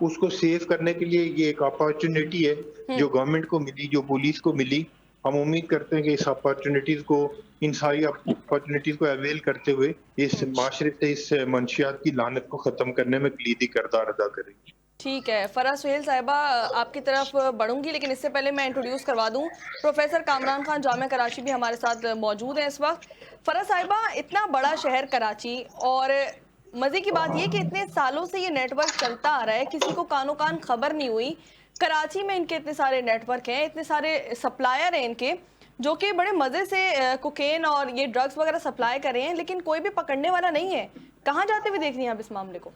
اس کو سیو کرنے کے لیے یہ ایک اپارچونٹی ہے جو گورنمنٹ کو ملی, جو پولیس کو ملی. ہم امید کرتے ہیں کہ اس اپارچونٹیز کو, ان ساری اپارچونٹیز کو اویل کرتے ہوئے اس معاشرے سے اس منشیات کی لعنت کو ختم کرنے میں کلیدی کردار ادا کریں گے. ٹھیک ہے. فرح سہیل صاحبہ آپ کی طرف بڑھوں گی, لیکن اس سے پہلے میں انٹروڈیوس کروا دوں پروفیسر کامران خان جامعہ کراچی بھی ہمارے ساتھ موجود ہیں اس وقت. فرح صاحبہ, اتنا بڑا شہر کراچی, اور مزے کی بات یہ کہ اتنے سالوں سے یہ نیٹ ورک چلتا آ رہا ہے, کسی کو کانوں کان خبر نہیں ہوئی. کراچی میں ان کے اتنے سارے نیٹ ورک ہیں, اتنے سارے سپلائر ہیں ان کے, جو کہ بڑے مزے سے کوکین اور یہ ڈرگز وغیرہ سپلائی کر رہے ہیں, لیکن کوئی بھی پکڑنے والا نہیں ہے. کہاں جاتے ہوئے دیکھ رہی ہیں آپ اس معاملے کو؟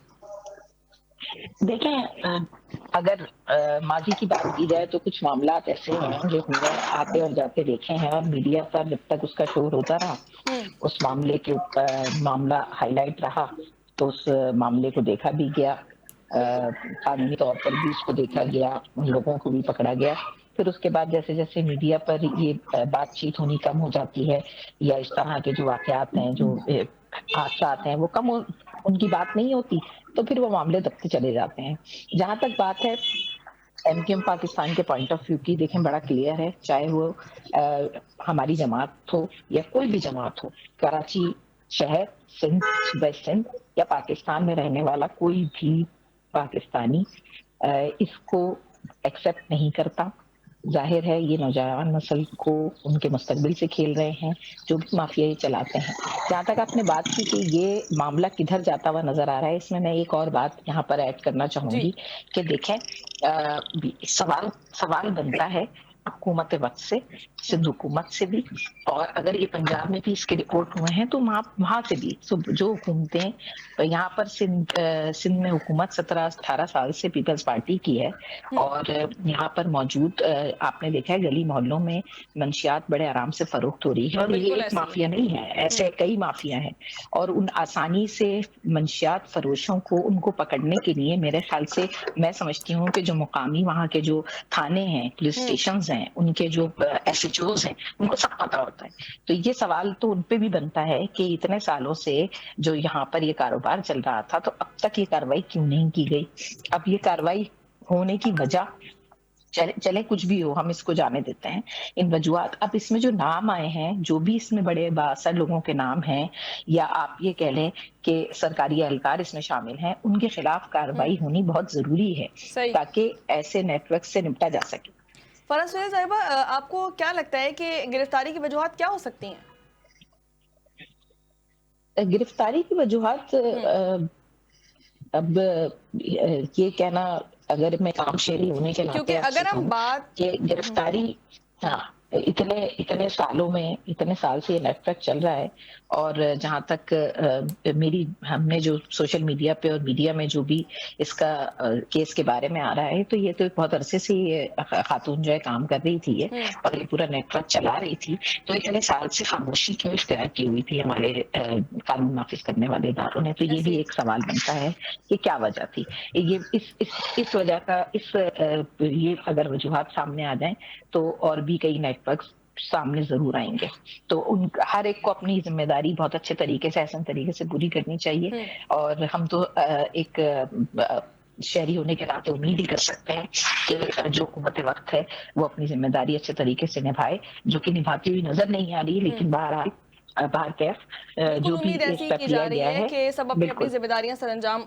دیکھیں, اگر ماضی کی بات کی جائے تو کچھ معاملات ایسے ہیں جو ہم نے آتے اور جاتے دیکھے ہیں, اور میڈیا پر جب تک اس کا شور ہوتا رہا, اس معاملے کے معاملہ ہائی لائٹ رہا, تو اس معاملے کو دیکھا بھی گیا, قانونی طور پر بھی اس کو دیکھا گیا, ان لوگوں کو بھی پکڑا گیا. پھر اس کے بعد جیسے جیسے میڈیا پر یہ بات چیت ہونی کم ہو جاتی ہے, یا اس طرح کے جو واقعات ہیں, جو حادثات ہیں, وہ کم ان کی بات نہیں ہوتی, تو پھر وہ معاملے دبتے چلے جاتے ہیں. جہاں تک بات ہے ایم کیو ایم پاکستان کے پوائنٹ آف ویو کی, دیکھیں بڑا کلیئر ہے, چاہے وہ ہماری جماعت ہو یا کوئی بھی جماعت ہو, کراچی شہر, سندھ, صوبہ سندھ یا پاکستان میں رہنے والا کوئی بھی پاکستانی اس کو ایکسپٹ نہیں کرتا. ظاہر ہے یہ نوجوان نسل کو ان کے مستقبل سے کھیل رہے ہیں جو بھی مافیا چلاتے ہیں. جہاں تک آپ نے بات کی کہ یہ معاملہ کدھر جاتا ہوا نظر آ رہا ہے, اس میں ایک اور بات یہاں پر ایڈ کرنا چاہوں گی کہ دیکھیں, سوال بنتا ہے حکومت وقت سے, سندھ حکومت سے بھی, اور اگر یہ پنجاب میں بھی اس کے رپورٹ ہوئے ہیں تو وہاں سے بھی, جو حکومتیں یہاں پر سندھ میں حکومت 17-18 سال سے پیپلز پارٹی کی ہے, اور یہاں پر موجود آپ نے دیکھا ہے گلی محلوں میں منشیات بڑے آرام سے فروخت ہو رہی ہے, اور یہ ایک مافیا نہیں ہے, ایسے کئی مافیا ہیں, اور ان آسانی سے منشیات فروشوں کو ان کو پکڑنے کے لیے میرے خیال سے میں سمجھتی ہوں کہ جو مقامی وہاں کے جو تھانے ہیں, پولیس اسٹیشنز ہیں, ان کے جو ایس ایچ اوز ہیں, ان کو سب پتہ ہوتا ہے. تو یہ سوال تو ان پہ بھی بنتا ہے کہ اتنے سالوں سے جو یہاں پر یہ کاروبار چل رہا تھا, تو اب تک یہ کاروائی کیوں نہیں کی گئی؟ اب یہ کاروائی ہونے کی وجہ, چلے کچھ بھی ہو, ہم اس کو جانے دیتے ہیں ان وجوہات. اب اس میں جو نام آئے ہیں, جو بھی اس میں بڑے بااثر لوگوں کے نام ہیں, یا آپ یہ کہہ لیں کہ سرکاری اہلکار اس میں شامل ہیں, ان کے خلاف کاروائی ہونی بہت ضروری ہے تاکہ ایسے نیٹ ورک سے نمٹا جا سکے. فرح سہیل صاحبہ, آپ کو کیا لگتا ہے کہ گرفتاری کی وجوہات کیا ہو سکتی ہیں؟ گرفتاری کی وجوہات, اب یہ کہنا, اگر میں کام شیری ہونے کے ناطے آپ سے کہوں کہ گرفتاری, ہاں, اتنے سالوں میں, اتنے سال سے یہ نیٹ ورک چل رہا ہے, اور جہاں تک ہم نے جو سوشل میڈیا پہ اور میڈیا میں جو بھی اس کا کیس کے بارے میں آ رہا ہے, تو یہ تو بہت عرصے سے یہ خاتون جو ہے کام کر رہی تھی, اور یہ پورا نیٹ ورک چلا رہی تھی. تو اتنے سال سے خاموشی کیوں اختیار کی ہوئی تھی ہمارے قانون نافذ کرنے والے اداروں نے؟ تو یہ بھی ایک سوال بنتا ہے کہ کیا وجہ تھی یہ, اس وجہ کا, یہ اگر وجوہات سامنے آ جائیں تو اور بھی کئی نیٹ ورکس سامنے ضرور آئیں گے. تو ہر ایک کو اپنی ذمہ داری بہت اچھے طریقے سے, احسن طریقے سے پوری کرنی چاہیے, اور ہم تو ایک شہری ہونے کے ناطے امید ہی کر سکتے ہیں کہ جو حکومت وقت ہے وہ اپنی ذمہ داری اچھے طریقے سے نبھائے, جو کہ نبھاتی ہوئی نظر نہیں آ رہی, لیکن بہرحال جو بھی امید ایسی کی جا رہی ہے کہ سب اپنی اپنی ذمہ داریاں سر انجام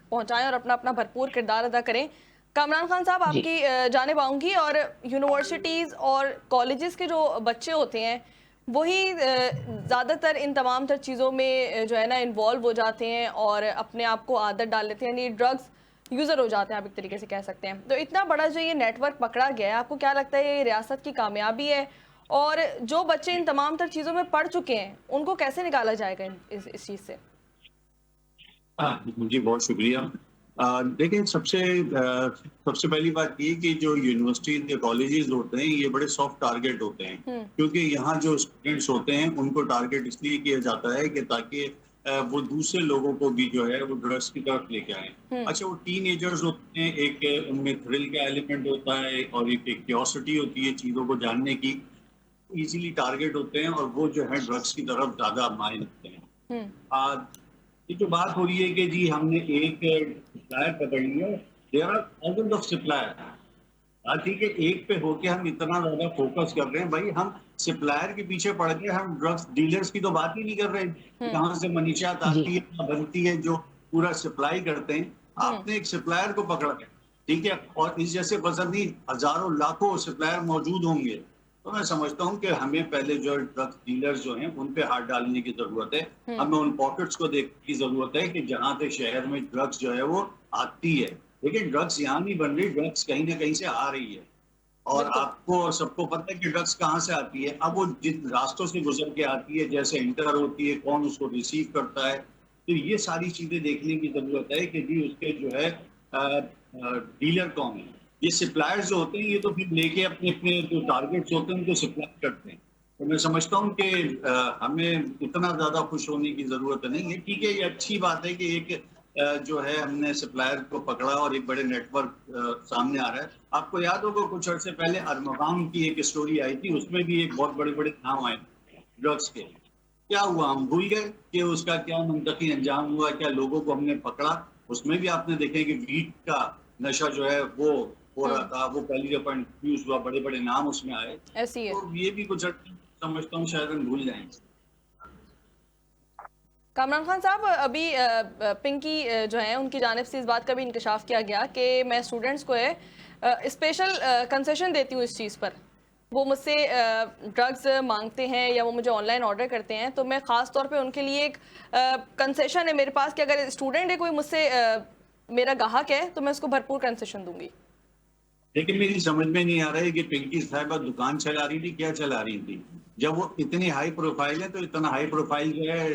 پہنچائیں اور اپنا اپنا بھرپور کردار ادا کریں. کامران خان صاحب, آپ کی جانب آؤں گی, اور یونیورسٹیز اور کالجز کے جو بچے ہوتے ہیں وہی زیادہ تر ان تمام تر چیزوں میں جو ہے نا انوالو ہو جاتے ہیں, اور اپنے آپ کو عادت ڈال لیتے ہیں, یعنی ڈرگز یوزر ہو جاتے ہیں, آپ ایک طریقے سے کہہ سکتے ہیں. تو اتنا بڑا جو یہ نیٹ ورک پکڑا گیا ہے, آپ کو کیا لگتا ہے یہ ریاست کی کامیابی ہے, اور جو بچے ان تمام تر چیزوں میں پڑ چکے ہیں ان کو کیسے نکالا جائے گا اس چیز سے؟ جی بہت شکریہ. دیکھیں, سب سے پہلی بات یہ کہ جو یونیورسٹیز یا کالجز ہوتے ہیں یہ بڑے سافٹ ٹارگیٹ ہوتے ہیں, کیونکہ یہاں جو اسٹوڈنٹس ہوتے ہیں ان کو ٹارگیٹ اس لیے کیا جاتا ہے کہ تاکہ وہ دوسرے لوگوں کو بھی جو ہے وہ ڈرگس کی طرف لے کے آئیں. اچھا, وہ ٹین ایجرز ہوتے ہیں, ایک ان میں تھرل کا ایلیمنٹ ہوتا ہے اور ایک کیوریوسٹی ہوتی ہے چیزوں کو جاننے کی, ایزیلی ٹارگیٹ ہوتے ہیں, اور وہ جو ہے ڈرگس کی طرف زیادہ مائل ہوتے ہیں. یہ جو بات ہو رہی ہے کہ جی ہم نے ایک شاعر پکڑ لیا, there are thousands of suppliers. ٹھیک ہے، ایک پہ ہو کے ہم اتنا زیادہ فوکس کر رہے ہیں. بھائی ہم سپلائر کے پیچھے پڑ کے ہم ڈرگس ڈیلرز کی تو بات ہی نہیں کر رہے. کہاں سے منشیات آتی ہے، بنتی ہے، جو پورا سپلائی کرتے ہیں. آپ نے ایک سپلائر کو پکڑا ہے، ٹھیک ہے، اور اس جیسے بزرگی ہزاروں لاکھوں سپلائر موجود ہوں گے. تو میں سمجھتا ہوں کہ ہمیں پہلے جو ڈرگس ڈیلرز جو ہیں ان پہ ہاتھ ڈالنے کی ضرورت ہے. ہمیں ان پاکٹس کو دیکھنے کی ضرورت ہے کہ جہاں تک شہر میں ڈرگس جو ہے وہ آتی ہے. لیکن ڈرگس یہاں نہیں بن رہی، ڈرگس کہیں نہ کہیں سے آ رہی ہے. اور آپ کو سب کو پتہ ہے کہ ڈرگس کہاں سے آتی ہے. اب وہ جن راستوں سے گزر کے آتی ہے، جیسے انٹر ہوتی ہے، کون اس کو ریسیو کرتا ہے، تو یہ ساری چیزیں دیکھنے کی ضرورت ہے کہ جی اس کے جو ہے ڈیلر کون ہے. یہ سپلائرز جو ہوتے ہیں یہ تو پھر لے کے اپنے اپنے جو ٹارگیٹس ہوتے ہیں ان کو سپلائی کرتے ہیں. تو میں سمجھتا ہوں کہ ہمیں اتنا زیادہ خوش ہونے کی ضرورت نہیں ہے. ٹھیک ہے، یہ اچھی بات ہے کہ ایک جو ہے ہم نے سپلائر کو پکڑا اور ایک بڑے نیٹ ورک سامنے آ رہا ہے. آپ کو یاد ہوگا کچھ عرصے پہلے ارمغان کی ایک اسٹوری آئی تھی، اس میں بھی ایک بہت بڑے بڑے نام آئے ڈرگس کے. کیا ہوا، ہم بھول گئے کہ اس کا کیا منطقی انجام ہوا، کیا لوگوں کو ہم نے پکڑا. اس میں بھی آپ نے دیکھا کہ ویٹ کا نشہ جو ہے وہ ہو رہا تھا، وہ پہلی دفعہ انٹروڈیوس ہوا، بڑے بڑے نام اس میں آئے. ایسی ہے. تو یہ بھی کچھ سمجھتا ہوں شاید ہم بھول جائیں گے. کامران خان صاحب، ابھی پنکی جو ہیں ان کی جانب سے اس بات کا بھی انکشاف کیا گیا کہ میں اسٹوڈنٹس کو اسپیشل کنسیشن دیتی ہوں اس چیز پر. وہ مجھ سے ڈرگز مانگتے ہیں یا وہ مجھے آن لائن آرڈر کرتے ہیں تو میں خاص طور پہ ان کے لیے ایک کنسیشن ہے میرے پاس کہ اگر اسٹوڈنٹ ہے کوئی مجھ سے میرا گاہک ہے تو میں اس کو بھرپور کنسیشن دوں گی. لیکن میری سمجھ میں نہیں آ رہا ہے کہ پنکی صاحبہ دکان چلا رہی تھی، کیا چلا رہی تھی؟ جب وہ اتنی ہائی پروفائل ہے تو اتنا ہائی پروفائل جو ہے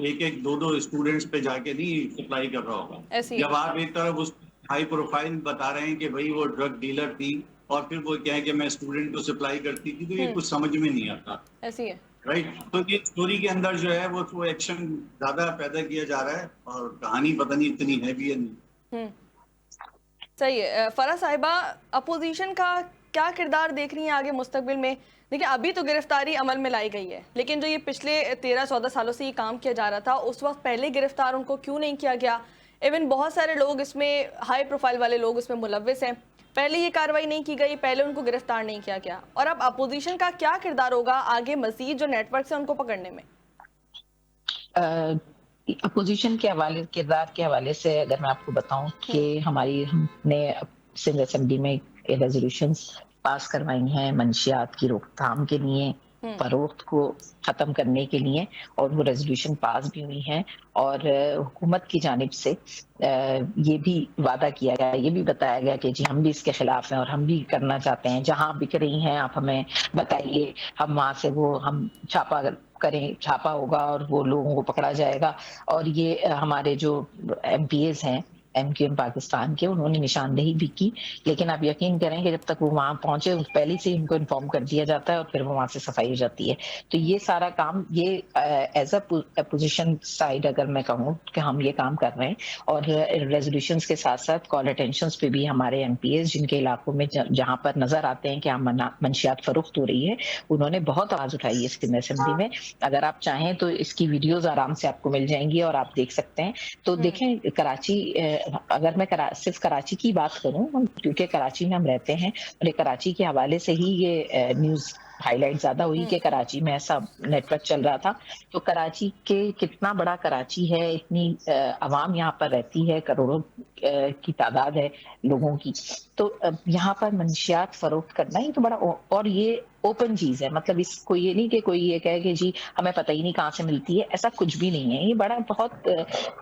ایک ایک دو دو اسٹوڈنٹس پہ جا کے نہیں سپلائی کر رہا ہوگا. جب آپ ایک طرف اس ہائی پروفائل بتا رہے ہیں کہ بھائی وہ ڈرگ ڈیلر تھی اور پھر وہ کہیں کہ میں اسٹوڈنٹ کو سپلائی کرتی تھی، تو یہ کچھ سمجھ میں نہیں آتا. ایسی ہے رائٹ. تو یہ اسٹوری کے اندر جو ہے وہ ایکشن زیادہ پیدا کیا جا رہا ہے اور کہانی پتہ نہیں اتنی ہے بھی یا نہیں. صحیح ہے. فرح صاحبہ، اپوزیشن کا کیا کردار دیکھ رہی ہیں آگے مستقبل میں؟ دیکھیں ابھی تو گرفتاری عمل میں لائی گئی ہے، لیکن جو یہ پچھلے 13-14 سالوں سے یہ کام کیا جا رہا تھا اس وقت پہلے گرفتار ان کو کیوں نہیں کیا گیا؟ ایون بہت سارے لوگ اس میں، ہائی پروفائل والے لوگ اس میں ملوث ہیں، پہلے یہ کارروائی نہیں کی گئی، پہلے ان کو گرفتار نہیں کیا گیا. اور اب اپوزیشن کا کیا کردار ہوگا آگے مزید جو نیٹ ورکس ہیں ان کو پکڑنے میں؟ اپوزیشن کے حوالے، کردار کے حوالے سے اگر میں آپ کو بتاؤں کہ ہم نے سندھ اسمبلی میں ریزولوشنز پاس کروائی ہیں منشیات کی روک تھام کے لیے، فروخت کو ختم کرنے کے لیے، اور وہ ریزولوشن پاس بھی ہوئی ہیں. اور حکومت کی جانب سے یہ بھی وعدہ کیا گیا، یہ بھی بتایا گیا کہ جی ہم بھی اس کے خلاف ہیں اور ہم بھی کرنا چاہتے ہیں. جہاں بک رہی ہیں آپ ہمیں بتائیے، ہم وہاں سے وہ ہم چھاپا کریں، چھاپا ہوگا اور وہ لوگوں کو پکڑا جائے گا. اور یہ ہمارے جو ایم پی ایز ہیں ایم کیو ایم پاکستان کے، انہوں نے نشاندہی بھی کی. لیکن آپ یقین کریں کہ جب تک وہ وہاں پہنچے پہلے سے ان کو انفارم کر دیا جاتا ہے اور پھر وہ وہاں سے صفائی ہو جاتی ہے. تو یہ سارا کام، یہ ایز اے اپوزیشن سائڈ اگر میں کہوں کہ ہم یہ کام کر رہے ہیں. اور ریزولوشنز کے ساتھ ساتھ کال اٹینشنز پہ بھی ہمارے ایم پی ایز جن کے علاقوں میں جہاں پر نظر آتے ہیں کہ منشیات فروخت ہو رہی ہے، انہوں نے بہت آواز اٹھائی ہے سندھ اسمبلی میں. اگر آپ چاہیں تو اس کی ویڈیوز آرام سے آپ کو مل جائیں گی اور آپ دیکھ سکتے ہیں. تو دیکھیں کراچی، اگر میں صرف کراچی کی بات کروں کیونکہ کراچی میں ہم رہتے ہیں اور کراچی کے حوالے سے ہی یہ نیوز ہائی لائٹ زیادہ ہوئی کہ کراچی میں ایسا نیٹ ورک چل رہا تھا. تو کراچی کے کتنا بڑا کراچی ہے، اتنی عوام یہاں پر رہتی ہے، کروڑوں کی تعداد ہے لوگوں کی. تو یہاں پر منشیات فروخت کرنا ہی تو بڑا، اور یہ اوپن چیز ہے. مطلب اس کو یہ نہیں کہ کوئی یہ کہے کہ جی ہمیں پتہ ہی نہیں کہاں سے ملتی ہے، ایسا کچھ بھی نہیں ہے. یہ بڑا بہت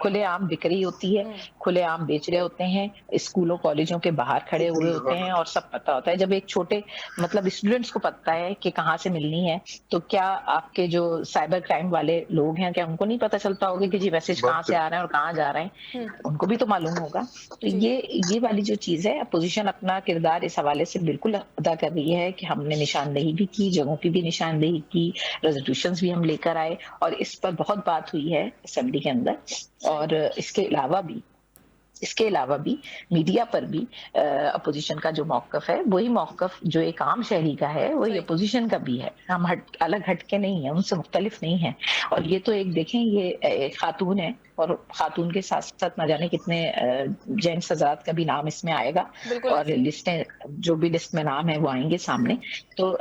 کھلے عام بک رہی ہوتی ہے، کھلے عام بیچ رہے ہوتے ہیں، اسکولوں کالجوں کے باہر کھڑے ہوئے ہوتے ہیں اور سب پتہ ہوتا ہے. جب ایک چھوٹے مطلب اسٹوڈنٹس کو پتہ ہے کہ کہاں سے ملنی ہے، تو کیا آپ کے جو سائبر کرائم والے لوگ ہیں کیا ان کو نہیں پتہ چلتا ہوگا کہ جی میسج کہاں سے آ رہے ہیں اور کہاں جا رہے ہیں؟ ان کو بھی تو معلوم ہوگا. تو یہ والی جو چیز ہے، اپوزیشن اپنا کردار اس حوالے سے بالکل ادا کر رہی ہے کہ ہم نے نشاندہی بھی کی، جگہوں کی بھی نشاندہی کی، ریزولوشنز بھی ہم لے کر آئے اور اس پر بہت بات ہوئی ہے اسمبلی کے اندر. اور اس کے علاوہ بھی اس کے علاوہ بھی میڈیا پر بھی اپوزیشن کا جو موقف ہے وہی موقف جو ایک عام شہری کا ہے وہی اپوزیشن کا بھی ہے. ہم الگ ہٹ کے نہیں ہیں, ان سے مختلف نہیں ہیں. اور یہ تو ایک دیکھیں یہ ایک خاتون ہے اور خاتون کے ساتھ ساتھ نہ جانے کتنے جینٹس حضرات کا بھی نام اس میں آئے گا, اور لسٹیں جو بھی لسٹ میں نام ہے وہ آئیں گے سامنے. تو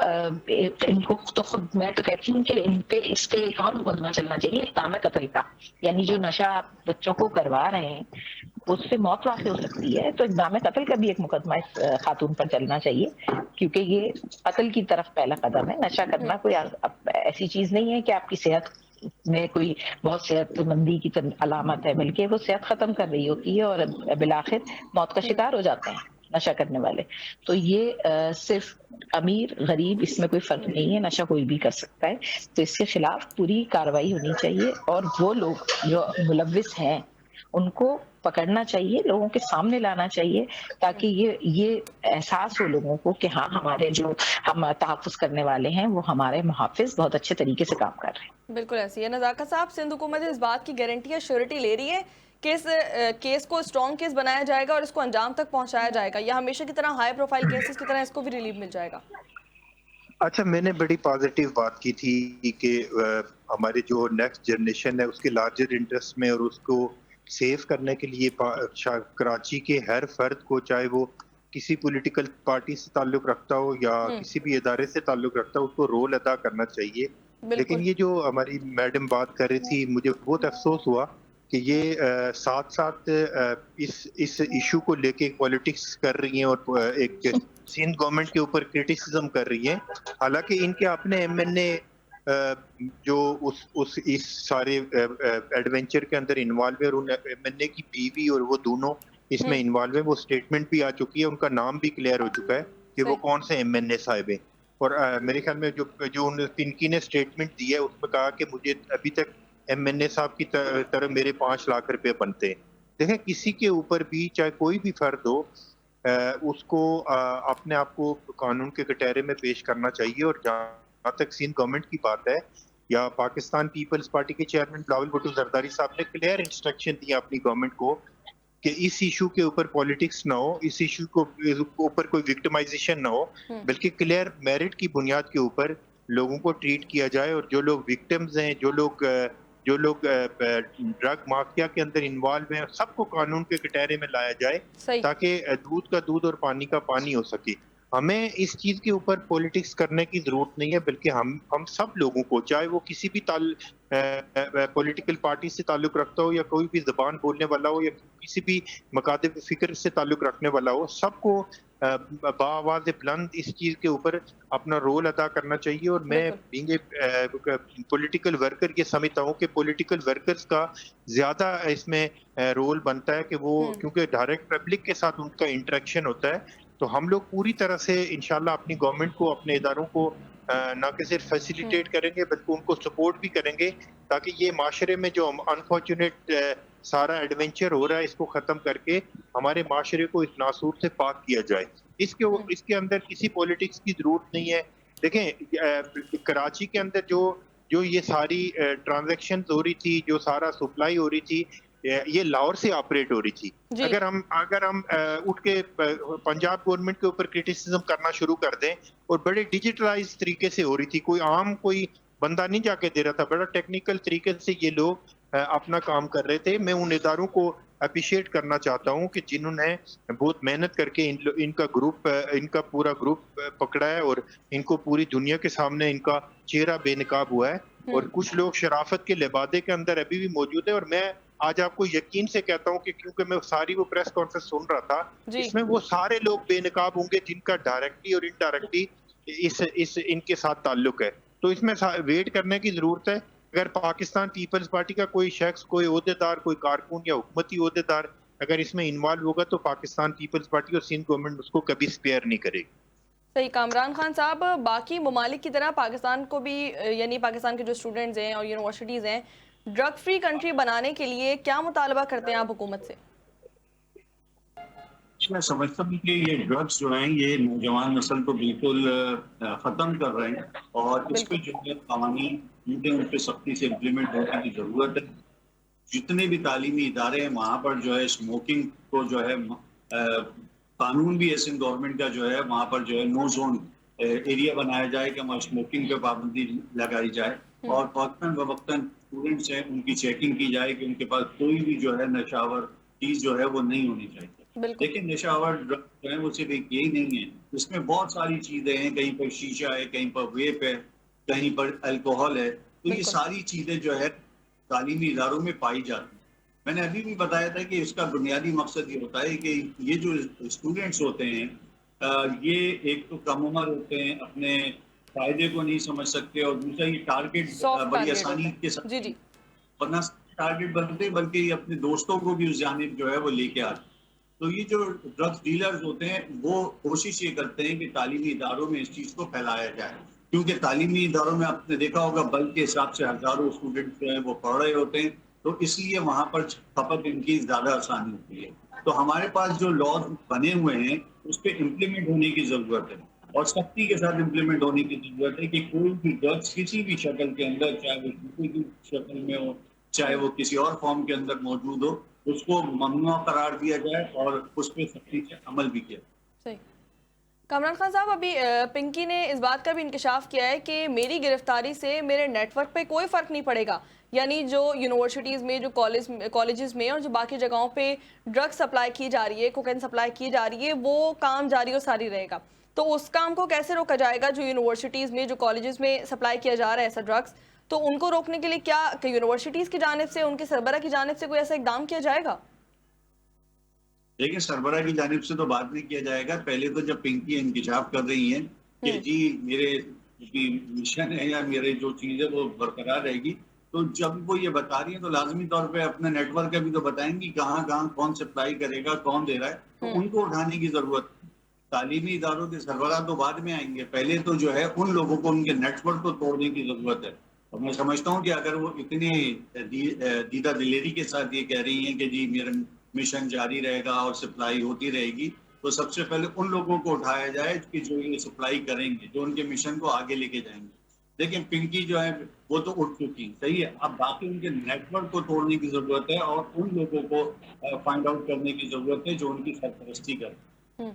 ان کو تو خود میں تو کہتی ہوں کہ ان پہ اس پہ ایک اور مقدمہ چلنا چاہیے, اقدام قتل کا. یعنی جو نشہ آپ بچوں کو کروا رہے ہیں اس سے موت واقع ہو سکتی ہے, تو اقدام قتل کا بھی ایک مقدمہ اس خاتون پر چلنا چاہیے, کیونکہ یہ قتل کی طرف پہلا قدم ہے. نشہ کرنا کوئی ایسی چیز نہیں ہے کہ آپ کی صحت میں کوئی بہت صحت مندی کی علامت ہے, بلکہ وہ صحت ختم کر رہی ہوتی ہے اور بالآخر موت کا شکار ہو جاتے ہیں نشہ کرنے والے. تو یہ صرف امیر غریب اس میں کوئی فرق نہیں ہے, نشہ کوئی بھی کر سکتا ہے. تو اس کے خلاف پوری کارروائی ہونی چاہیے, اور وہ لوگ جو ملوث ہیں ان کو پکڑنا چاہیے, لوگوں کے سامنے لانا چاہیے, تاکہ یہ احساس ہو لوگوں کو کہ ہاں ہمارے جو ہم تحفظ کرنے والے ہیں وہ ہمارے محافظ بہت اچھے طریقے سے کام کر رہے ہیں. بالکل ایسی ہے. نزاکت صاحب, سندھ حکومت اس بات کی گارنٹی یا شیورٹی لے رہی ہے کہ اس کیس کو اسٹرانگ کیس بنایا جائے گا اور اس کو انجام تک پہنچایا جائے گا, یا ہمیشہ کی طرح ہائی پروفائل کیسز کی طرح اس کو بھی ریلیف مل جائے گا؟ اچھا, میں نے بڑی پازیٹیو بات کی تھی کہ ہمارے جو نیکسٹ جنریشن ہے اس کے لارجر انٹرسٹ میں اور اس کو سیو کرنے کے لیے کراچی کے ہر فرد کو, چاہے وہ کسی پولیٹیکل پارٹی سے تعلق رکھتا ہو یا کسی بھی ادارے سے تعلق رکھتا ہو, اس کو رول ادا کرنا چاہیے. لیکن یہ جو ہماری میڈم بات کر رہی تھی, مجھے بہت افسوس ہوا کہ یہ ساتھ ساتھ اس ایشو کو لے کے پالیٹکس کر رہی ہیں اور ایک سندھ گورنمنٹ کے اوپر کرٹیسزم کر رہی ہیں. حالانکہ ان کے اپنے ایم این اے جو اس سارے ایڈونچر کے اندر انوالو ہے, اور ان ایم این اے کی بیوی اور وہ دونوں اس میں انوالو ہے, وہ اسٹیٹمنٹ بھی آ چکی ہے, ان کا نام بھی کلیئر ہو چکا ہے کہ وہ کون سے ایم این اے صاحب ہیں. اور میرے خیال میں جو پنکی نے اسٹیٹمنٹ دی ہے اس میں کہا کہ مجھے ابھی تک ایم این اے صاحب کی طرف میرے 5 لاکھ روپے بنتے ہیں. دیکھیں, کسی کے اوپر بھی چاہے کوئی بھی فرد ہو, اس کو اپنے آپ کو قانون کے کٹہرے میں پیش کرنا چاہیے. اور جہاں تک سندھ گورنمنٹ کی بات ہے, یا پاکستان پیپلز پارٹی کے چیئرمین بلاول بھٹو زرداری صاحب نے کلیئر انسٹرکشن دیا اپنی گورنمنٹ کو کہ اس ایشو کے اوپر پالیٹکس نہ ہو, اس ایشو کو اوپر کوئی وکٹمائزیشن نہ ہو, بلکہ کلیئر میرٹ کی بنیاد کے اوپر لوگوں کو ٹریٹ کیا جائے. اور جو لوگ وکٹمز ہیں, جو لوگ ڈرگ مافیا کے اندر انوالو ہیں, سب کو قانون کے کٹہرے میں لایا جائے تاکہ دودھ کا دودھ اور پانی کا پانی ہو سکے. ہمیں اس چیز کے اوپر پولیٹکس کرنے کی ضرورت نہیں ہے, بلکہ ہم سب لوگوں کو, چاہے وہ کسی بھی پولیٹیکل پارٹی سے تعلق رکھتا ہو یا کوئی بھی زبان بولنے والا ہو یا کسی بھی مکاتب فکر سے تعلق رکھنے والا ہو, سب کو بآواز بلند اس چیز کے اوپر اپنا رول ادا کرنا چاہیے. اور میں بینگ اے پولیٹیکل ورکر یہ سمجھتا ہوں کہ پولیٹیکل ورکرز کا زیادہ اس میں رول بنتا ہے کہ وہ, کیونکہ ڈائریکٹ پبلک کے ساتھ ان کا انٹریکشن ہوتا ہے, تو ہم لوگ پوری طرح سے انشاءاللہ اپنی گورنمنٹ کو, اپنے اداروں کو نہ کہ صرف فیسیلیٹیٹ کریں گے بلکہ ان کو سپورٹ بھی کریں گے, تاکہ یہ معاشرے میں جو انفارچونیٹ سارا ایڈونچر ہو رہا ہے اس کو ختم کر کے ہمارے معاشرے کو اس ناسور سے پاک کیا جائے. اس کے اندر کسی پولیٹکس کی ضرورت نہیں ہے. دیکھیں, کراچی کے اندر جو یہ ساری ٹرانزیکشن ہو رہی تھی, جو سارا سپلائی ہو رہی تھی, یہ لاہور سے آپریٹ ہو رہی تھی. اگر ہم اٹھ کے پنجاب گورنمنٹ کے اوپر کرٹیسزم کرنا شروع کر دیں, اور بڑے ڈیجیٹلائز طریقے سے ہو رہی تھی, کوئی بندہ نہیں جا کے دے رہا تھا, بڑا ٹیکنیکل طریقے سے یہ لوگ اپنا کام کر رہے تھے. میں ان اداروں کو اپریشیٹ کرنا چاہتا ہوں کہ جنہوں نے بہت محنت کر کے ان کا پورا گروپ پکڑا ہے, اور ان کو پوری دنیا کے سامنے ان کا چہرہ بے نقاب ہوا ہے. اور کچھ لوگ شرافت کے لبادے کے اندر ابھی بھی موجود ہیں. اور میں آج آپ کو یقین سے کہتا ہوں کہ کیونکہ میں ساری وہ پریس کانفرنس سن رہا تھا, اس میں وہ سارے لوگ بے نقاب ہوں گے جن کا ڈائریکٹلی اور انڈائریکٹلی ان کے ساتھ تعلق ہے. تو اس میں ویٹ کرنے کی ضرورت ہے. اگر پاکستان پیپلز پارٹی کا کوئی شخص, کوئی عہدیدار, کوئی کارکن یا حکومتی عہدیدار اگر اس میں انوالو ہوگا, تو پاکستان پیپلز پارٹی اور سندھ گورنمنٹ اس کو کبھی اسپیئر نہیں کرے گی. صحیح. کامران خان صاحب, باقی ممالک کی طرح پاکستان کو بھی, یعنی پاکستان کے جو اسٹوڈنٹس ہیں اور یونیورسٹیز ہیں, ڈرگ فری کنٹری بنانے کے لیے کیا مطالبہ کرتے ہیں آپ حکومت سے؟ میں سمجھتا ہوں کہ یہ ڈرگس جو ہیں یہ نوجوان نسل کو بالکل ختم کر رہے ہیں, اور اس پہ جو ہے قوانین ان پہ سختی سے امپلیمنٹ ہونے کی ضرورت ہے. جتنے بھی تعلیمی ادارے ہیں وہاں پر جو ہے اسموکنگ کو جو ہے قانون بھی ایسے گورنمنٹ کا جو ہے وہاں پر جو ہے نو زون ایریا بنایا جائے کہ وہاں اسموکنگ پہ پابندی لگائی جائے اور وقتاً فوقتاً اسٹوڈنٹس ہیں ان کی چیکنگ کی جائے کہ ان کے پاس کوئی بھی جو ہے نشاور چیز جو ہے وہ نہیں ہونی چاہیے. لیکن نشاور ڈرگ جو ہے وہ صرف ایک یہی نہیں ہے, اس میں بہت ساری چیزیں ہیں, کہیں پر شیشہ ہے, کہیں پر ویپ ہے, کہیں پر الکوہول ہے. تو یہ ساری چیزیں جو ہے تعلیمی اداروں میں پائی جاتی ہیں. میں نے ابھی بھی بتایا تھا کہ اس کا بنیادی مقصد یہ ہوتا ہے کہ یہ جو اسٹوڈنٹس ہوتے ہیں یہ ایک تو کم عمر ہوتے ہیں, اپنے فائدے کو نہیں سمجھ سکتے, اور دوسرا یہ ٹارگیٹ بڑی آسانی کے ساتھ ورنہ ٹارگیٹ بنتے بلکہ یہ اپنے دوستوں کو بھی اس جانب جو ہے وہ لے کے آتے. تو یہ جو ڈرگس ڈیلرز ہوتے ہیں وہ کوشش یہ کرتے ہیں کہ تعلیمی اداروں میں اس چیز کو پھیلایا جائے, کیونکہ تعلیمی اداروں میں آپ نے دیکھا ہوگا بلکہ کے حساب سے ہزاروں اسٹوڈنٹ جو ہیں وہ پڑھ رہے ہوتے ہیں, تو اس لیے وہاں پر کھپت ان کی زیادہ آسانی ہوتی ہے. تو ہمارے پاس جو لاز بنے ہوئے ہیں اس پہ امپلیمنٹ ہونے کی ضرورت ہے, اور سختی کے ساتھ امپلیمنٹ ہونے کی ضرورت ہے کہ کوئی بھی ڈرگس کسی بھی شکل کے اندر, چاہے وہ کسی بھی شکل میں ہو, چاہے وہ کسی اور فارم کے اندر موجود ہو, اس کو ممنوع قرار دیا جائے اور اس پہ سختی سے عمل بھی کیا. صحیح. کامران خان صاحب, ابھی پنکی نے اس بات کا بھی انکشاف کیا ہے کہ میری گرفتاری سے میرے نیٹ ورک پہ کوئی فرق نہیں پڑے گا, یعنی جو یونیورسٹیز میں, جو کالجز میں اور جو باقی جگہوں پہ ڈرگ سپلائی کی جا رہی ہے, کوکین سپلائی کی جا رہی ہے, وہ کام جاری اور ساری رہے گا. تو اس کام کو کیسے روکا جائے گا جو یونیورسٹیز میں, جو کالجز میں سپلائی کیا جا رہا ہے ایسا ڈرگس, تو ان کو روکنے کے لیے کیا کہ یونیورسٹیز کی جانب سے, ان کے سربراہ کی جانب سے کوئی ایسا اقدام کیا جائے گا؟ لیکن سربراہ کی جانب سے تو بات نہیں کیا جائے گا. پہلے تو جب پنکی انکشاف کر رہی ہیں کہ جی میرے مشن ہے یا میرے جو چیز ہے وہ برقرار رہے گی, تو جب وہ یہ بتا رہی ہیں تو لازمی طور پہ اپنے نیٹ ورک کا بھی تو بتائیں گی کہاں کہاں کون سپلائی کرے گا, کون دے رہا ہے, تو ان کو اٹھانے کی ضرورت. تعلیمی اداروں کے سربراہ تو بعد میں آئیں گے, پہلے تو جو ہے ان لوگوں کو ان کے نیٹ ورک کو توڑنے کی ضرورت ہے. اور میں سمجھتا ہوں کہ اگر وہ اتنی دیدہ دلیری کے ساتھ یہ کہہ رہی ہیں کہ جی میرا مشن جاری رہے گا اور سپلائی ہوتی رہے گی, تو سب سے پہلے ان لوگوں کو اٹھایا جائے کہ جو یہ سپلائی کریں گے, جو ان کے مشن کو آگے لے کے جائیں گے. لیکن پنکی جو ہے وہ تو اٹھ چکی, صحیح ہے, اب باقی ان کے نیٹ ورک کو توڑنے کی ضرورت ہے اور ان لوگوں کو فائنڈ آؤٹ کرنے کی ضرورت ہے جو ان کی سرپرستی کریں.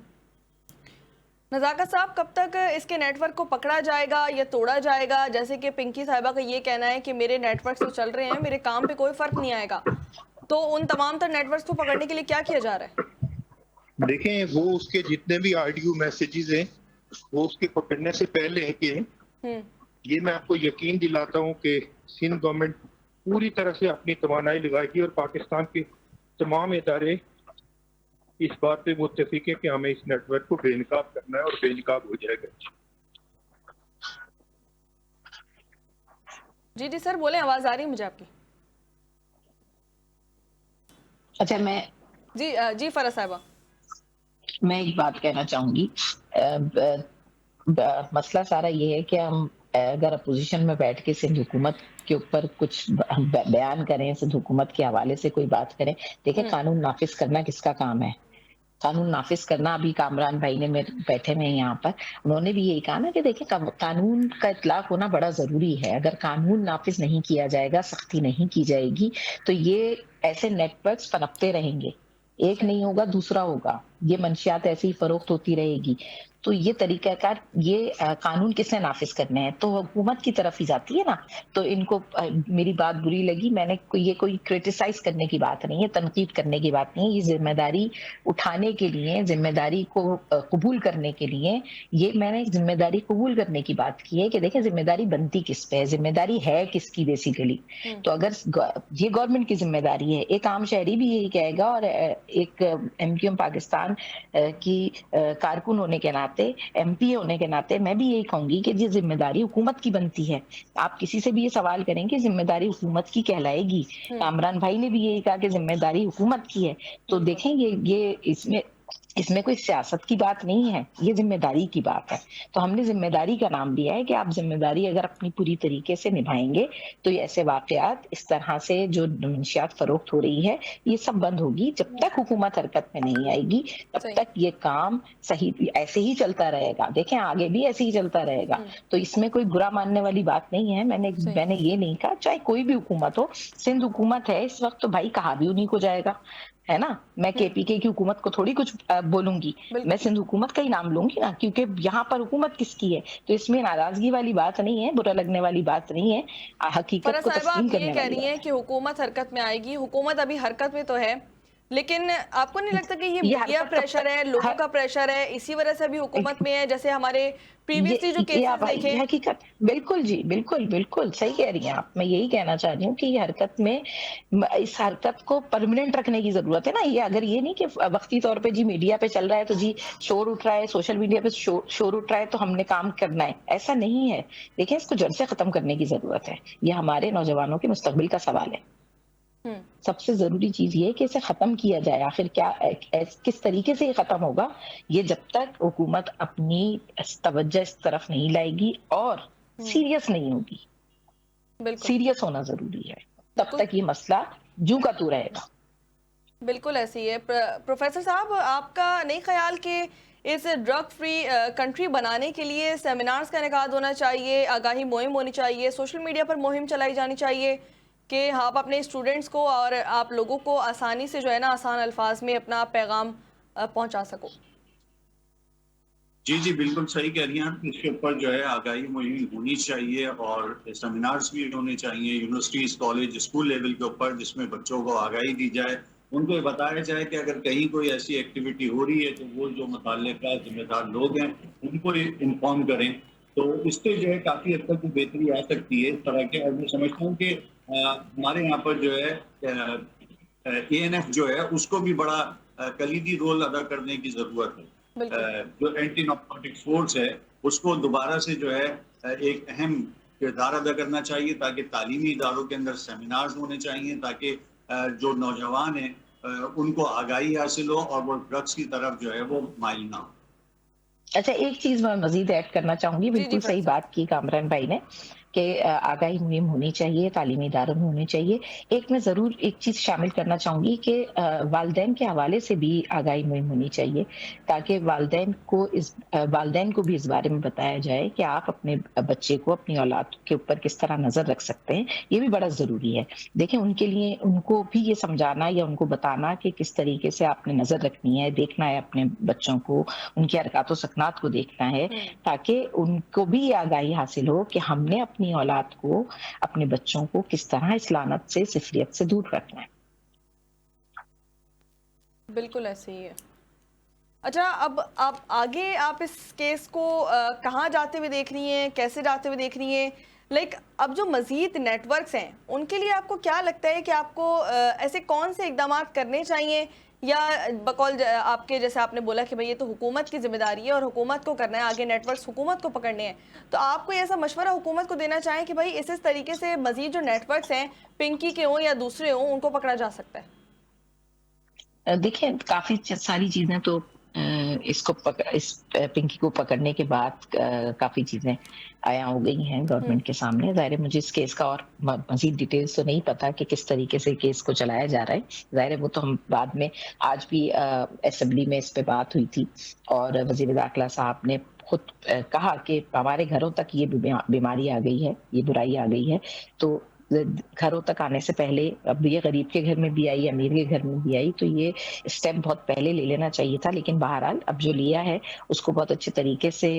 نزاکت صاحب, کب تک اس کے نیٹ ورک کو پکڑا جائے گا یا توڑا جائے گا؟ جیسے کہ پنکی صاحبہ کا یہ کہنا ہے کہ میرے نیٹ ورک تو چل رہے ہیں, میرے کام پہ کوئی فرق نہیں آئے گا, تو ان تمام تر نیٹ ورکس کو پکڑنے کے لیے کیا کیا جا رہا ہے؟ دیکھیں, وہ اس کے جتنے بھی آڈیو میسیجز ہیں وہ اس کے پکڑنے سے پہلے ہیں کہ یہ میں آپ کو یقین دلاتا ہوں کہ سندھ گورنمنٹ پوری طرح سے اپنی توانائی لگائے گی, اور پاکستان کے تمام ادارے اس بات پہ متفق ہے کہ ہمیں اس نیٹ ورک کو بے نقاب کرنا ہے, اور بے نقاب ہو جائے گا. جی جی سر بولیں, آواز آ رہی ہے مجھے آپ کی. اچھا, میں جی فرح صاحبہ, میں ایک بات کہنا چاہوں گی. مسئلہ سارا یہ ہے کہ ہم اگر اپوزیشن میں بیٹھ کے سندھ حکومت کے اوپر کچھ بیان کریں, سندھ حکومت کے حوالے سے کوئی بات کریں, دیکھیں قانون نافذ کرنا کس کا کام ہے؟ قانون نافذ کرنا, ابھی کامران بھائی نے بیٹھے ہوئے یہاں پر, انہوں نے بھی یہی کہا نا کہ دیکھیں قانون کا اطلاق ہونا بڑا ضروری ہے. اگر قانون نافذ نہیں کیا جائے گا, سختی نہیں کی جائے گی, تو یہ ایسے نیٹ ورکس پنپتے رہیں گے, ایک نہیں ہوگا دوسرا ہوگا, یہ منشیات ایسی ہی فروخت ہوتی رہے گی. تو یہ طریقہ کار, یہ قانون کس نے نافذ کرنے ہیں؟ تو حکومت کی طرف ہی جاتی ہے نا. تو ان کو میری بات بری لگی, میں نے یہ کوئی کرٹیسائز کرنے کی بات نہیں ہے, تنقید کرنے کی بات نہیں ہے, یہ ذمہ داری اٹھانے کے لیے, ذمہ داری کو قبول کرنے کے لیے, یہ میں نے ذمہ داری قبول کرنے کی بات کی ہے کہ دیکھیں ذمہ داری بنتی کس پہ ہے, ذمہ داری ہے کس کی بیسیکلی. تو اگر یہ گورنمنٹ کی ذمہ داری ہے, ایک عام شہری بھی یہی کہے گا, اور ایک MQM پاکستان کی کارکن ہونے کے ناطے, ایم پی ہونے کے ناطے میں بھی یہی کہوں گی کہ یہ ذمہ داری حکومت کی بنتی ہے. آپ کسی سے بھی یہ سوال کریں کہ ذمہ داری حکومت کی کہلائے گی. کامران بھائی نے بھی یہی کہا کہ ذمہ داری حکومت کی ہے. تو دیکھیں یہ اس میں اس میں کوئی سیاست کی بات نہیں ہے، یہ ذمہ داری کی بات ہے. تو ہم نے ذمہ داری کا نام لیا ہے کہ آپ ذمہ داری اگر اپنی پوری طریقے سے نبھائیں گے تو یہ ایسے واقعات اس طرح سے جو منشیات فروخت ہو رہی ہے یہ سب بند ہوگی. جب تک حکومت حرکت میں نہیں آئے گی تب صحیح. تک یہ کام صحیح ایسے ہی چلتا رہے گا. دیکھیں آگے بھی ایسے ہی چلتا رہے گا. تو اس میں کوئی برا ماننے والی بات نہیں ہے. میں نے یہ نہیں کہا چاہے کوئی بھی حکومت ہو. سندھ حکومت ہے اس وقت تو بھائی کہا بھی انہیں کو جائے گا ہے نا. میں کے پی کے کی حکومت کو تھوڑی کچھ بولوں گی, میں سندھ حکومت کا ہی نام لوں گی نا, کیونکہ یہاں پر حکومت کس کی ہے. تو اس میں ناراضگی والی بات نہیں ہے, برا لگنے والی بات نہیں ہے, حقیقت کو صاحبہ تسلیم آپ یہ کرنے کہہ والی رہی ہیں بات کہ حکومت حرکت میں آئے گی. حکومت ابھی حرکت میں تو ہے, لیکن آپ کو نہیں لگتا کہ یہ میڈیا حرکت پریشر ہے, لوگوں کا پریشر ہے, اسی وجہ سے ابھی حکومت میں ہے؟ جیسے ہمارے پریویسلی جو کیسز دیکھیں. یہ حقیقت بالکل جی بالکل بالکل صحیح کہہ رہی ہیں آپ. میں یہی کہنا چاہ رہی ہوں کہ یہ حرکت میں اس حرکت کو پرماننٹ رکھنے کی ضرورت ہے نا. یہ اگر یہ نہیں کہ وقتی طور پہ جی میڈیا پہ چل رہا ہے تو جی شور اٹھ رہا ہے, سوشل میڈیا پہ شور اٹھ رہا ہے تو ہم نے کام کرنا ہے, ایسا نہیں ہے. دیکھیں اس کو جڑ سے ختم کرنے کی ضرورت ہے. یہ ہمارے نوجوانوں کے مستقبل کا سوال ہے. سب سے ضروری چیز یہ ہے کہ اسے ختم کیا جائے. آخر کیا کس طریقے سے یہ ختم ہوگا, یہ جب تک حکومت اپنی توجہ اس طرف نہیں لائے گی اور سیریس نہیں ہوگی. سیریس ہونا ضروری ہے, تب تک یہ مسئلہ جوں کا تو رہے گا. بالکل ایسی ہے. پروفیسر صاحب آپ کا نہیں خیال کہ اس ڈرگ فری کنٹری بنانے کے لیے سیمینارز کا انعقاد ہونا چاہیے, آگاہی مہم ہونی چاہیے, سوشل میڈیا پر مہم چلائی جانی چاہیے کہ آپ اپنے اسٹوڈنٹس کو اور آپ لوگوں کو آسانی سے جو ہے نا آسان الفاظ میں اپنا پیغام پہنچا سکو؟ جی بالکل صحیح کہہ رہی ہیں آپ. اس کے اوپر جو ہے آگاہی مہم ہونی چاہیے اور سیمینارز بھی ہونے چاہیے یونیورسٹیز, کالج, اسکول لیول کے اوپر, جس میں بچوں کو آگاہی دی جائے, ان کو یہ بتایا جائے کہ اگر کہیں کوئی ایسی ایکٹیویٹی ہو رہی ہے تو وہ جو متعلقہ ذمہ دار لوگ ہیں ان کو انفارم کریں. تو اس سے جو ہے کافی حد تک بہتری آ سکتی ہے اس طرح کے. اور میں سمجھتا ہوں کہ ہمارے یہاں پر جو ہے ANF جو ہے اس کو بھی بڑا کلیدی رول ادا کرنے کی ضرورت ہے. جو اینٹی نارکوٹک فورس ہے اس کو دوبارہ سے جو ہے ایک اہم کردار ادا کرنا چاہیے, تاکہ تعلیمی اداروں کے اندر سیمینارز ہونے چاہیے تاکہ جو نوجوان ہیں ان کو آگاہی حاصل ہو اور وہ ڈرگس کی طرف جو ہے وہ مائل نہ ہو. اچھا ایک چیز میں مزید ایڈ کرنا چاہوں گی. بالکل صحیح بات کی کامران بھائی نے کہ آگاہی مہم ہونی چاہیے, تعلیمی اداروں میں ہونی چاہیے. ایک میں ضرور ایک چیز شامل کرنا چاہوں گی کہ والدین کے حوالے سے بھی آگاہی مہم ہونی چاہیے, تاکہ والدین کو بھی اس بارے میں بتایا جائے کہ آپ اپنے بچے کو, اپنی اولاد کے اوپر کس طرح نظر رکھ سکتے ہیں. یہ بھی بڑا ضروری ہے. دیکھیں ان کے لیے ان کو بھی یہ سمجھانا یا ان کو بتانا کہ کس طریقے سے آپ نے نظر رکھنی ہے, دیکھنا ہے اپنے بچوں کو, ان کی حرکات و سکنات کو دیکھنا ہے, تاکہ ان کو بھی یہ آگاہی حاصل ہو کہ ہم نے اپنی اولاد کو, اپنے بچوں کو کس طرح اس لعنت سے, سفریت سے دور رکھنا ہے. بالکل ایسے ہی ہے. اچھا اب آپ آگے آپ اس کیس کو کہاں جاتے ہوئے دیکھ رہی ہیں, کیسے جاتے ہوئے دیکھ رہی ہیں؟ اب جو مزید نیٹ ورکس ہیں ان کے لیے آپ کو کیا لگتا ہے کہ آپ کو ایسے کون سے اقدامات کرنے چاہیے, یا بقول آپ کے جیسے آپ نے بولا کہ بھئی یہ تو حکومت کی ذمہ داری ہے اور حکومت کو کرنا ہے, آگے نیٹ ورکس حکومت کو پکڑنے ہیں, تو آپ کو ایسا مشورہ حکومت کو دینا چاہیں کہ بھئی اس طریقے سے مزید جو نیٹ ورکس ہیں پنکی کے ہوں یا دوسرے ہوں ان کو پکڑا جا سکتا ہے؟ دیکھیں کافی ساری چیزیں تو اس پنکی کو پکڑنے کے بعد کافی چیزیں آیا ہو گئی ہیں گورنمنٹ کے سامنے. ظاہر ہے مجھے اس کیس کا اور مزید ڈیٹیلز تو نہیں پتا کہ کس طریقے سے کیس کو چلایا جا رہا ہے. ظاہر ہے وہ تو ہم بعد میں, آج بھی اسمبلی میں اس پہ بات ہوئی تھی اور وزیر داخلہ صاحب نے خود کہا کہ ہمارے گھروں تک یہ بیماری آ گئی ہے, یہ برائی آ گئی ہے. تو گھروں تک آنے سے پہلے, اب یہ غریب کے گھر میں بھی آئی, امیر کے گھر میں بھی آئی, تو یہ اسٹیپ بہت پہلے لے لینا چاہیے تھا. لیکن بہرحال اب جو لیا ہے اس کو بہت اچھے طریقے سے,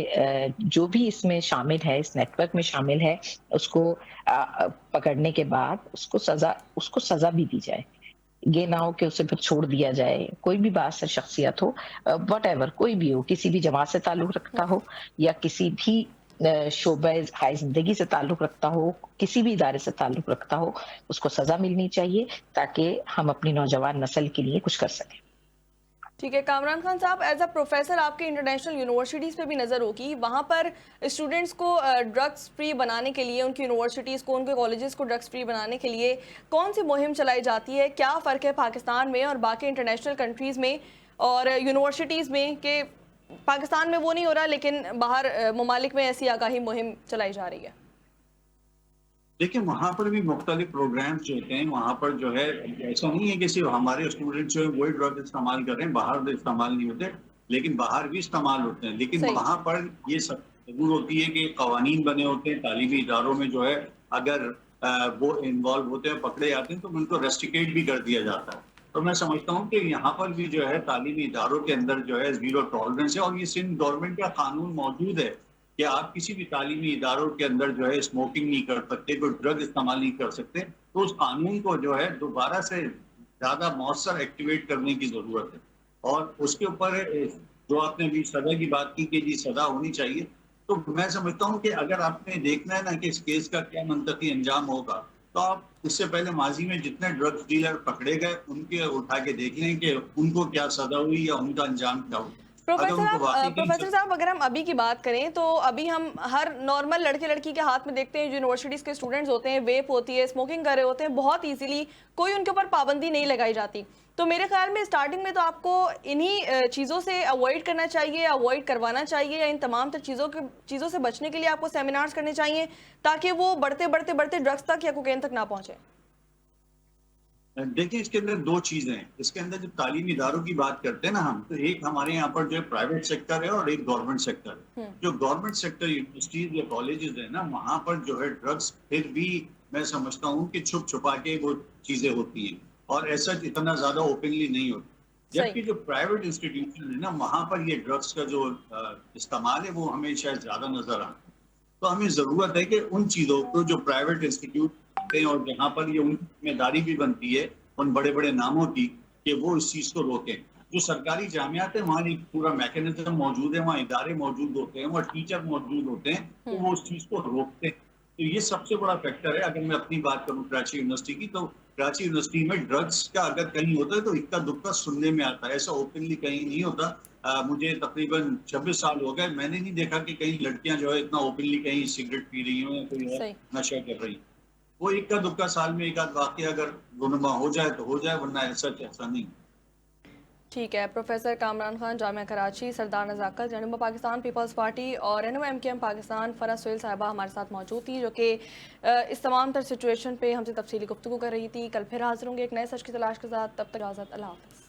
جو بھی اس میں شامل ہے, اس نیٹ ورک میں شامل ہے, اس کو پکڑنے کے بعد اس کو سزا بھی دی جائے. یہ نہ ہو کہ اسے پھر چھوڑ دیا جائے. کوئی بھی بااثر شخصیت ہو, واٹ ایور کوئی بھی ہو, کسی بھی جماعت سے تعلق رکھتا ہو یا کسی بھی شعبہ ہائی زندگی سے تعلق رکھتا ہو, کسی بھی ادارے سے تعلق رکھتا ہو, اس کو سزا ملنی چاہیے تاکہ ہم اپنی نوجوان نسل کے لیے کچھ کر سکیں. ٹھیک ہے کامران خان صاحب, ایز اے پروفیسر آپ کے انٹرنیشنل یونیورسٹیز پہ بھی نظر ہوگی, وہاں پر اسٹوڈنٹس کو ڈرگس فری بنانے کے لیے, ان کی یونیورسٹیز کو, ان کے کالجز کو ڈرگس فری بنانے کے لیے کون سی مہم چلائی جاتی ہے؟ کیا فرق ہے پاکستان میں اور باقی انٹرنیشنل کنٹریز میں؟ اور یونیورسٹیز میں کہ پاکستان میں وہ نہیں ہو رہا لیکن باہر ممالک میں ایسی آگاہی مہم چلائی جا رہی ہے؟ دیکھیں وہاں پر بھی مختلف پروگرامز جو ہوتے ہیں، وہاں پر جو ہے ایسا نہیں ہے کہ صرف ہمارے اسٹوڈنٹ جو ہے وہی ڈرگ استعمال کر رہے ہیں، باہر بھی استعمال نہیں ہوتے، لیکن باہر بھی استعمال ہوتے ہیں. لیکن صحیح. وہاں پر یہ سب ضرور ہوتی ہے کہ قوانین بنے ہوتے ہیں تعلیمی اداروں میں، جو ہے اگر وہ انوالو ہوتے ہیں پکڑے جاتے ہیں تو ان کو ریسٹریکیٹ بھی کر دیا جاتا ہے. تو میں سمجھتا ہوں کہ یہاں پر بھی جو ہے تعلیمی اداروں کے اندر جو ہے زیرو ٹالرنس ہے، اور یہ سندھ گورنمنٹ کا قانون موجود ہے کہ آپ کسی بھی تعلیمی اداروں کے اندر جو ہے اسموکنگ نہیں کر سکتے، کوئی ڈرگ استعمال نہیں کر سکتے. تو اس قانون کو جو ہے دوبارہ سے زیادہ مؤثر ایکٹیویٹ کرنے کی ضرورت ہے. اور اس کے اوپر جو آپ نے ابھی سزا کی بات کی کہ جی سزا ہونی چاہیے، تو میں سمجھتا ہوں کہ اگر آپ نے دیکھنا ہے نا کہ اس کیس کا کیا منطقی انجام ہوگا، تو آپ اس سے پہلے ماضی میں جتنے ڈرگ ڈیلر پکڑے گئے ان کے اٹھا کے دیکھ لیں کہ ان کو کیا سزا ہوئی یا ان کا انجام کیا ہوا. پروفیسر صاحب اگر ہم ابھی کی بات کریں تو ابھی ہم ہر نارمل لڑکے لڑکی کے ہاتھ میں دیکھتے ہیں، یونیورسٹیز کے اسٹوڈنٹس ہوتے ہیں، ویپ ہوتی ہے، اسموکنگ کر رہے ہوتے ہیں بہت ایزیلی، کوئی ان کے اوپر پابندی نہیں لگائی جاتی. تو میرے خیال میں اسٹارٹنگ میں تو آپ کو انہی چیزوں سے اوائڈ کرنا چاہیے، اوائڈ کروانا چاہیے، یا ان تمام تر چیزوں سے بچنے کے لیے آپ کو سیمینارز کرنے چاہیے تاکہ وہ بڑھتے ڈرگز تک یا کوکین تک نہ پہنچے. دیکھیں اس کے اندر دو چیزیں ہیں. اس کے اندر جب تعلیمی اداروں کی بات کرتے ہیں نا ہم، تو ایک ہمارے یہاں پر جو ہے پرائیویٹ سیکٹر ہے اور ایک گورنمنٹ سیکٹر ہے. جو گورنمنٹ سیکٹر یونیورسٹیز یا کالجز ہیں نا، وہاں پر جو ہے ڈرگس پھر بھی میں سمجھتا ہوں کہ چھپ چھپا کے وہ چیزیں ہوتی ہیں اور ایسا اتنا زیادہ اوپنلی نہیں ہوتی. جبکہ جو پرائیویٹ انسٹیٹیوشن ہے نا، وہاں پر یہ ڈرگس کا جو استعمال ہے وہ ہمیں شاید زیادہ نظر آتا ہے. تو ہمیں ضرورت ہے کہ ان چیزوں کو جو پرائیویٹ انسٹیٹیوٹ اور جہاں پر یہ ان کی ذمہ داری بھی بنتی ہے ان بڑے بڑے ناموں کی کہ وہ اس چیز کو روکیں. جو سرکاری جامعات ہیں وہاں ایک پورا میکینزم موجود ہے، وہاں ادارے موجود ہوتے ہیں، وہاں ٹیچر موجود ہوتے ہیں، تو وہ اس چیز کو روکتے ہیں. تو یہ سب سے بڑا فیکٹر ہے. اگر میں اپنی بات کروں کراچی یونیورسٹی کی، تو کراچی یونیورسٹی میں ڈرگس کا اگر کہیں ہوتا ہے تو اکا دکا سننے میں آتا ہے، ایسا اوپنلی کہیں نہیں ہوتا. مجھے تقریباً 26 سال ہو گئے، میں نے نہیں دیکھا کہ کہیں لڑکیاں جو ہے اتنا اوپنلی کہیں سگریٹ پی رہی ہوں یا کوئی اور نشہ کر رہی. وہ اکا دکا سال میں ایک آدھ واقعہ اگر رونما ہو جائے تو ہو جائے، ورنہ ایسا نہیں. ٹھیک ہے. پروفیسر کامران خان، جامعہ کراچی، سردار نزاکت، رہنما پاکستان پیپلز پارٹی اور رہنما ایم پاکستان فرح سہیل صاحبہ ہمارے ساتھ موجود تھی، جو کہ اس تمام تر سچویشن پہ ہم سے تفصیلی گفتگو کر رہی تھی. کل پھر حاضر ہوں گے ایک نئے سچ کی تلاش کے ساتھ. تب تک اجازت، اللہ حافظ.